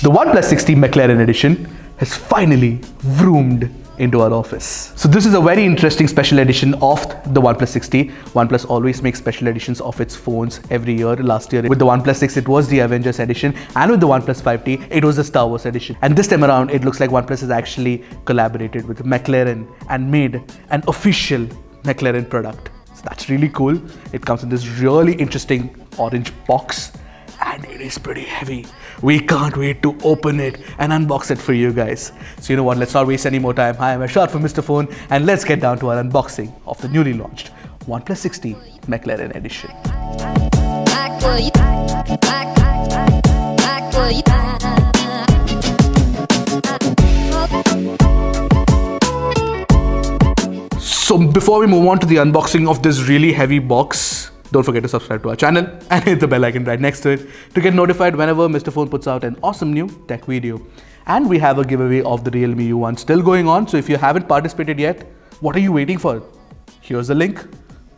The OnePlus 60 McLaren Edition has finally vroomed into our office. So this is a very interesting special edition of the OnePlus 60. OnePlus always makes special editions of its phones every year. Last year with the OnePlus 6 it was the Avengers edition, and with the OnePlus 5T it was the Star Wars edition. And this time around it looks like OnePlus has actually collaborated with McLaren and made an official McLaren product. So that's really cool. It comes in this really interesting orange box and it is pretty heavy. We can't wait to open it and unbox it for you guys. So you know what, let's not waste any more time. Hi, I'm Ashar from Mr. Phone and let's get down to our unboxing of the newly launched OnePlus 60 McLaren Edition. So before we move on to the unboxing of this really heavy box, don't forget to subscribe to our channel and hit the bell icon right next to it to get notified whenever Mr. Phone puts out an awesome new tech video. And we have a giveaway of the Realme U1 still going on. So if you haven't participated yet, what are you waiting for? Here's the link.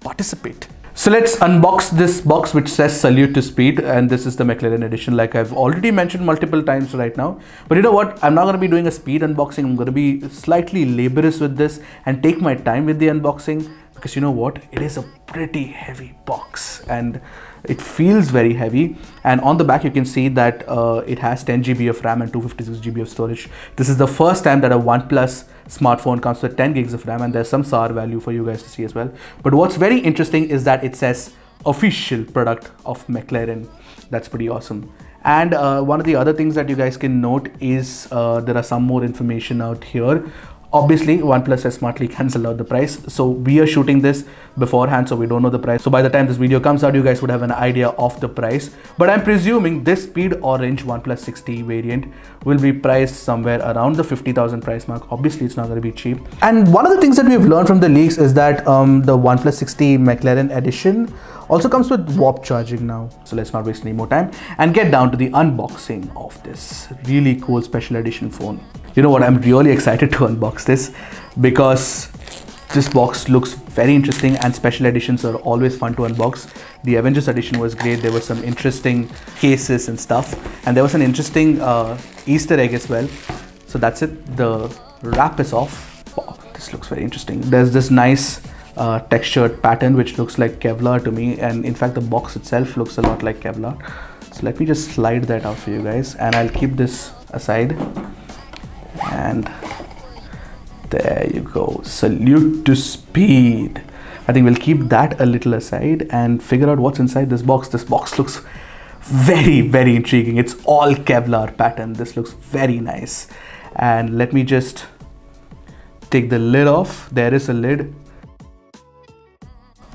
Participate. So let's unbox this box which says salute to speed, and this is the McLaren edition like I've already mentioned multiple times right now. But you know what, I'm not going to be doing a speed unboxing. I'm going to be slightly laborious with this and take my time with the unboxing, because you know what, it is a pretty heavy box and it feels very heavy. And on the back you can see that it has 10 GB of RAM and 256 GB of storage. This is the first time that a OnePlus smartphone comes with 10 gigs of RAM, and there's some SAR value for you guys to see as well. But what's very interesting is that it says official product of McLaren. That's pretty awesome. And one of the other things that you guys can note is there are some more information out here. Obviously, OnePlus has smartly cancelled out the price. So we are shooting this beforehand, so we don't know the price. So by the time this video comes out, you guys would have an idea of the price. But I'm presuming this speed orange OnePlus 60 variant will be priced somewhere around the 50,000 price mark. Obviously, it's not going to be cheap. And one of the things that we've learned from the leaks is that the OnePlus 60 McLaren Edition also comes with warp charging now. So let's not waste any more time and get down to the unboxing of this really cool special edition phone. You know what, I'm really excited to unbox this because this box looks very interesting and special editions are always fun to unbox. The Avengers edition was great. There were some interesting cases and stuff, and there was an interesting Easter egg as well. So that's it, the wrap is off. Wow, this looks very interesting. There's this nice textured pattern which looks like Kevlar to me, and in fact the box itself looks a lot like Kevlar. So let me just slide that out for you guys, and I'll keep this aside. And there you go, salute to speed. I think we'll keep that a little aside and figure out what's inside this box. This box looks very, very intriguing. It's all Kevlar pattern. This looks very nice. And let me just take the lid off. There is a lid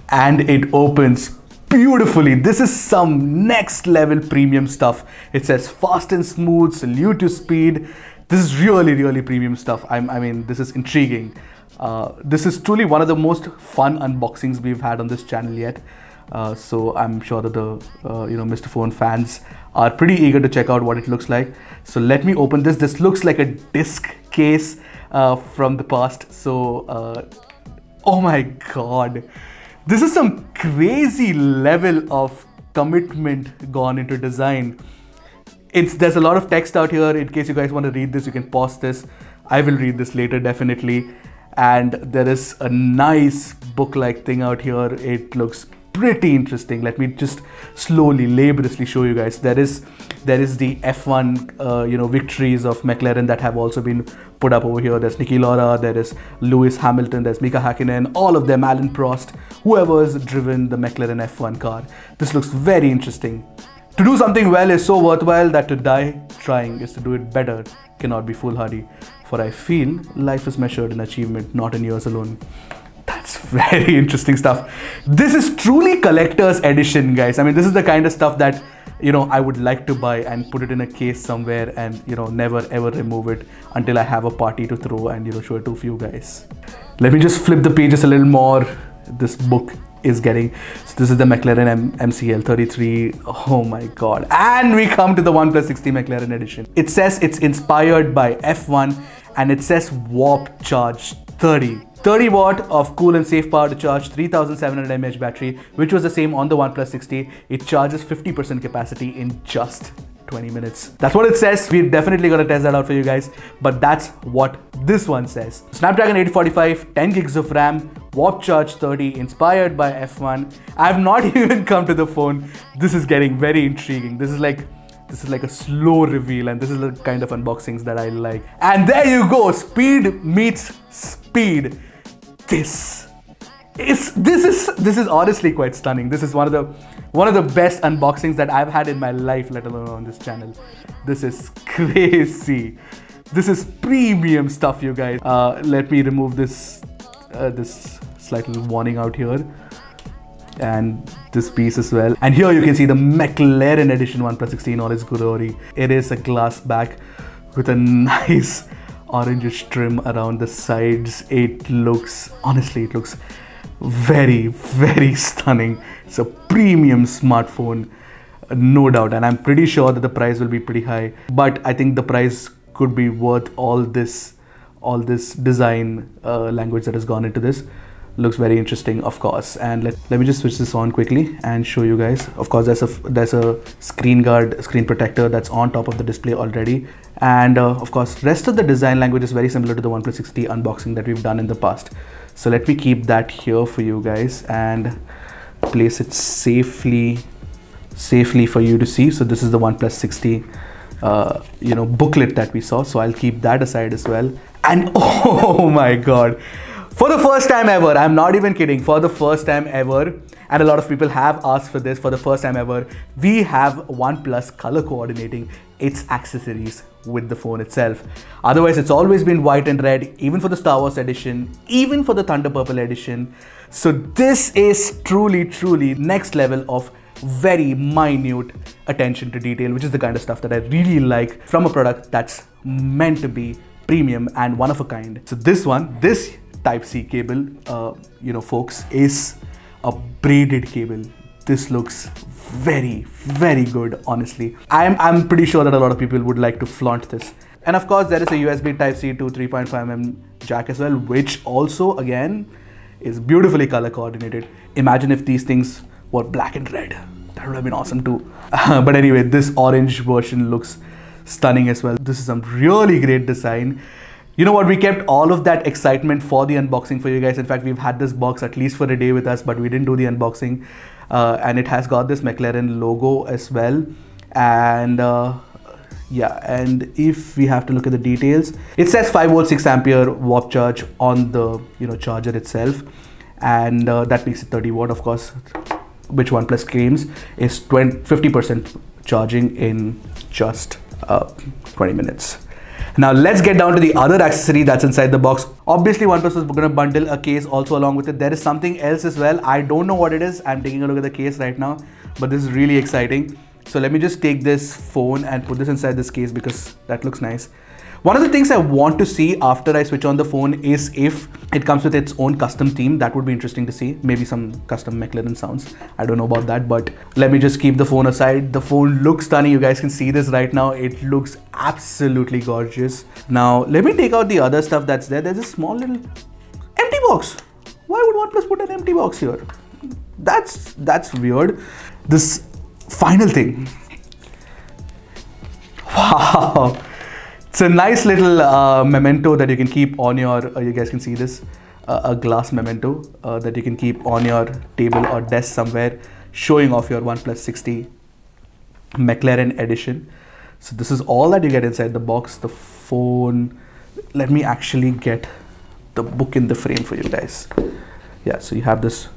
and it opens beautifully. This is some next level premium stuff. It says fast and smooth, salute to speed. This is really, really premium stuff. I mean, this is intriguing. This is truly one of the most fun unboxings we've had on this channel yet. So I'm sure that the Mr. Phone fans are pretty eager to check out what it looks like. So let me open this. This looks like a disc case from the past. So, oh my God. This is some crazy level of commitment gone into design. There's a lot of text out here. In case you guys want to read this, you can pause this. I will read this later definitely. And there is a nice book-like thing out here. It looks pretty interesting. Let me just slowly, laboriously show you guys. There is the F1 victories of McLaren that have also been put up over here. There's Niki Lauda, there is Lewis Hamilton, there's Mika Hakkinen, all of them, Alan Prost, whoever has driven the McLaren F1 car. This looks very interesting. To do something well is so worthwhile that to die trying is to do it better cannot be foolhardy. For I feel life is measured in achievement, not in years alone. That's very interesting stuff. This is truly collector's edition, guys. I mean, this is the kind of stuff that, I would like to buy and put it in a case somewhere and, never ever remove it until I have a party to throw and, show it to a few guys. Let me just flip the pages a little more. This book is getting, so this is the McLaren MCL 33. Oh my God. And we come to the OnePlus 60 McLaren edition. It says it's inspired by F1 and it says warp charge 30. 30 watt of cool and safe power to charge 3700 mAh battery, which was the same on the OnePlus 60. It charges 50% capacity in just 20 minutes. That's what it says. We're definitely gonna test that out for you guys, but that's what this one says. Snapdragon 845, 10 gigs of RAM, Warp Charge 30, inspired by F1. I've not even come to the phone. This is getting very intriguing. This is like a slow reveal, and this is the kind of unboxings that I like. And there you go, speed meets speed. This is honestly quite stunning. This is one of the best unboxings that I've had in my life, let alone on this channel. This is crazy. This is premium stuff, you guys. Let me remove this slight little warning out here, and this piece as well. And here you can see the McLaren Edition OnePlus 6T in all its glory. It is a glass back with a nice orangish trim around the sides. Honestly, it looks very, very stunning. It's a premium smartphone, no doubt, and I'm pretty sure that the price will be pretty high, but I think the price could be worth all this design language that has gone into this. Looks very interesting, of course. And let me just switch this on quickly and show you guys. Of course, there's a screen protector that's on top of the display already. And of course, rest of the design language is very similar to the OnePlus 6T unboxing that we've done in the past. So let me keep that here for you guys and place it safely for you to see. So this is the OnePlus 6T booklet that we saw. So I'll keep that aside as well. And oh my God. For the first time ever, I'm not even kidding, for the first time ever, and a lot of people have asked for this, for the first time ever, we have OnePlus color coordinating its accessories with the phone itself. Otherwise, it's always been white and red, even for the Star Wars edition, even for the Thunder Purple edition. So this is truly next level of very minute attention to detail, which is the kind of stuff that I really like from a product that's meant to be premium and one of a kind. So this Type-C cable, folks, is a braided cable. This looks very, very good, honestly. I'm pretty sure that a lot of people would like to flaunt this. And of course, there is a USB Type-C to 3.5mm jack as well, which also, again, is beautifully color coordinated. Imagine if these things were black and red. That would have been awesome too. But anyway, this orange version looks stunning as well. This is some really great design. You know what, we kept all of that excitement for the unboxing for you guys. In fact, we've had this box at least for a day with us, but we didn't do the unboxing. And it has got this McLaren logo as well. And yeah, and if we have to look at the details, it says 5V 6A warp charge on the charger itself. And that makes it 30 watt, of course, which OnePlus claims is 50% charging in just 20 minutes. Now let's get down to the other accessory that's inside the box. Obviously, OnePlus was going to bundle a case also along with it. There is something else as well. I don't know what it is. I'm taking a look at the case right now, but this is really exciting. So let me just take this phone and put this inside this case because that looks nice. One of the things I want to see after I switch on the phone is if it comes with its own custom theme. That would be interesting to see. Maybe some custom McLaren sounds. I don't know about that, but let me just keep the phone aside. The phone looks stunning. You guys can see this right now. It looks absolutely gorgeous. Now, let me take out the other stuff that's there. There's a small little empty box. Why would OnePlus put an empty box here? That's weird. This final thing. Wow. It's a nice little memento that you can keep on your, you guys can see this, a glass memento that you can keep on your table or desk somewhere, showing off your OnePlus 6T McLaren Edition. So this is all that you get inside the box, the phone. Let me actually get the book in the frame for you guys. Yeah, so you have this.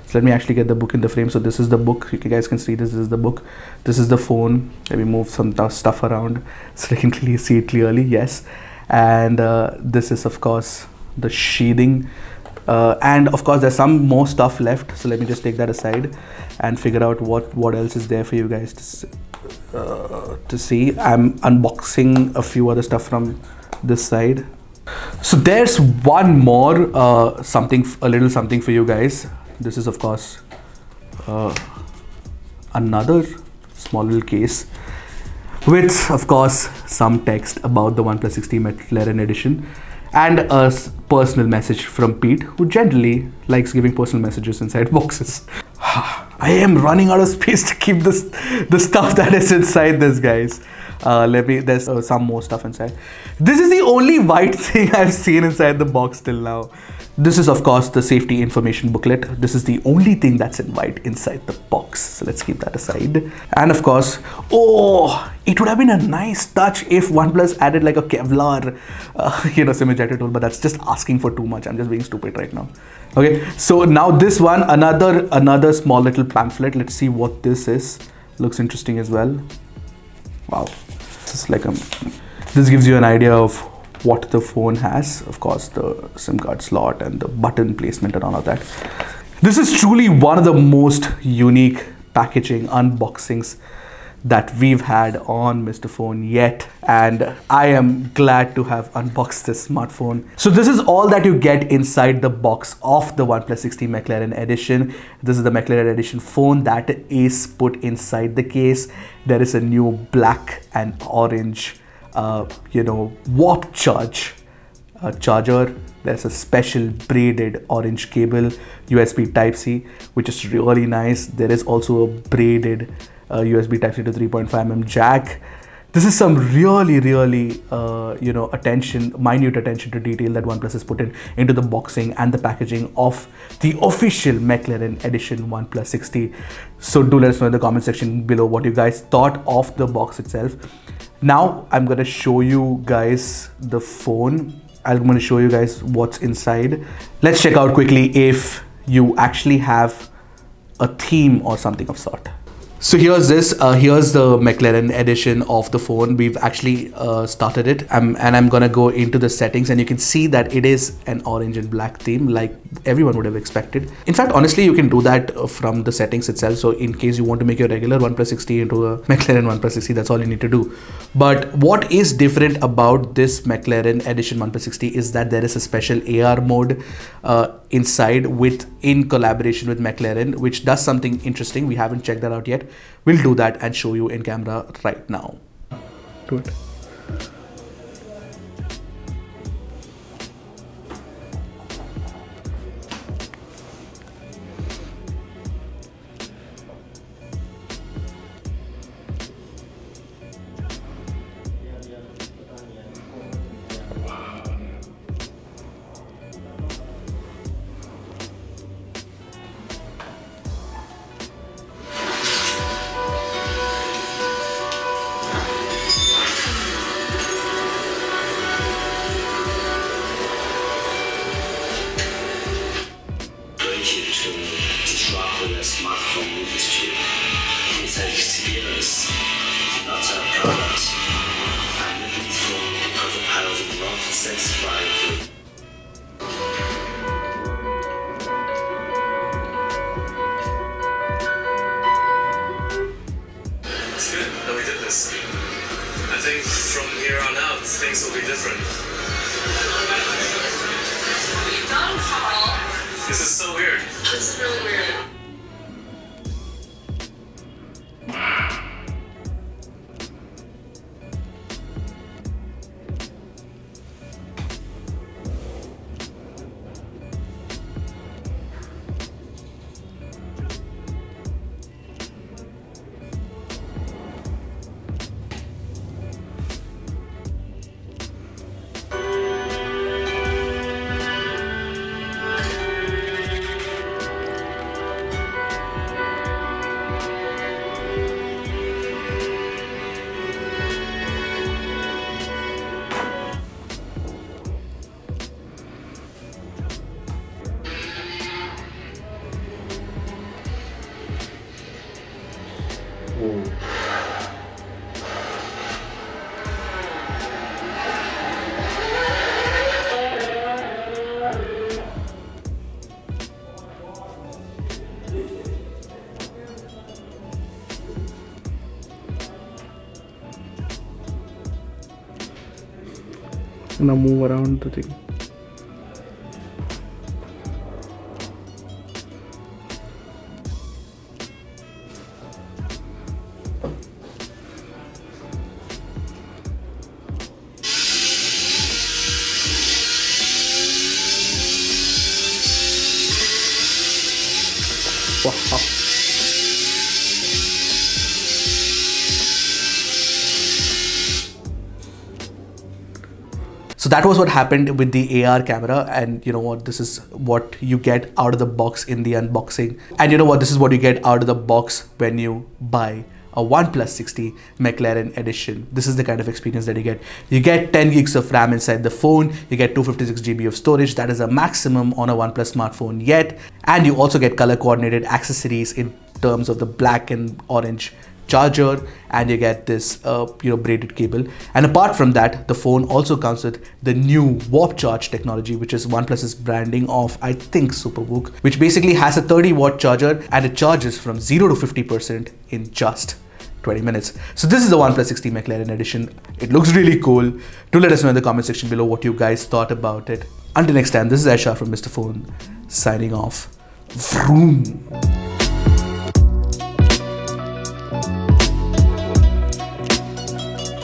So let me actually get the book in the frame. So this is the book. You guys can see this. This is the book. This is the phone. Let me move some stuff around so you can clearly see it clearly. Yes. And this is, of course, the sheathing. And of course, there's some more stuff left. So let me just take that aside and figure out what else is there for you guys to see. I'm unboxing a few other stuff from this side. So there's one more a little something for you guys. This is, of course, another small little case with, of course, some text about the OnePlus 6T McLaren Edition and a personal message from Pete, who generally likes giving personal messages inside boxes. I am running out of space to keep this the stuff that is inside this, guys. There's some more stuff inside. This is the only white thing I've seen inside the box till now. This is of course the safety information booklet. This is the only thing that's in white inside the box. So let's keep that aside. And of course, oh, it would have been a nice touch if OnePlus added like a Kevlar, SIM ejector tool, but that's just asking for too much. I'm just being stupid right now. Okay, so now this one, another small little pamphlet. Let's see what this is. Looks interesting as well. Wow, this gives you an idea of what the phone has. Of course, the SIM card slot and the button placement and all of that. This is truly one of the most unique packaging unboxings that we've had on Mr. Phone yet, and I am glad to have unboxed this smartphone. So this is all that you get inside the box of the OnePlus 6T McLaren Edition. This is the McLaren Edition phone that is put inside the case. There is a new black and orange warp charger. There's a special braided orange cable, USB Type-C, which is really nice. There is also a braided USB Type-C to 3.5mm jack. This is some really minute attention to detail that OnePlus has put into the boxing and the packaging of the official McLaren Edition OnePlus 6T. So do let us know in the comment section below what you guys thought of the box itself. Now I'm going to show you guys the phone. I'm going to show you guys what's inside. Let's check out quickly if you actually have a theme or something of sort. So here's this, here's the McLaren edition of the phone. We've actually started it, and I'm gonna go into the settings, and you can see that it is an orange and black theme like everyone would have expected. In fact, honestly, you can do that from the settings itself. So in case you want to make your regular OnePlus 6T into a McLaren OnePlus 6T, that's all you need to do. But what is different about this McLaren edition OnePlus 6T is that there is a special AR mode inside in collaboration with McLaren, which does something interesting. We haven't checked that out yet. We'll do that and show you in camera right now. Do it. Smartphone industry. It's a experience, not a product. I'm looking for because I was not satisfied. It's good that we did this. I think from here on out, things will be different. This is so weird. This is really weird. Now move around the thing. Wow. So that was what happened with the AR camera, and you know what, this is what you get out of the box in the unboxing. And you know what, this is what you get out of the box when you buy a OnePlus 60 McLaren Edition. This is the kind of experience that you get. You get 10 gigs of RAM inside the phone, you get 256 GB of storage, that is a maximum on a OnePlus smartphone yet, and you also get color coordinated accessories in terms of the black and orange charger, and you get this braided cable. And apart from that, the phone also comes with the new warp charge technology, which is OnePlus's branding of, I think, Superbook, which basically has a 30-watt charger and it charges from 0 to 50% in just 20 minutes. So this is the OnePlus 60 McLaren Edition. It looks really cool. Do let us know in the comment section below what you guys thought about it. Until next time, this is Aisha from Mr. Phone signing off. Vroom.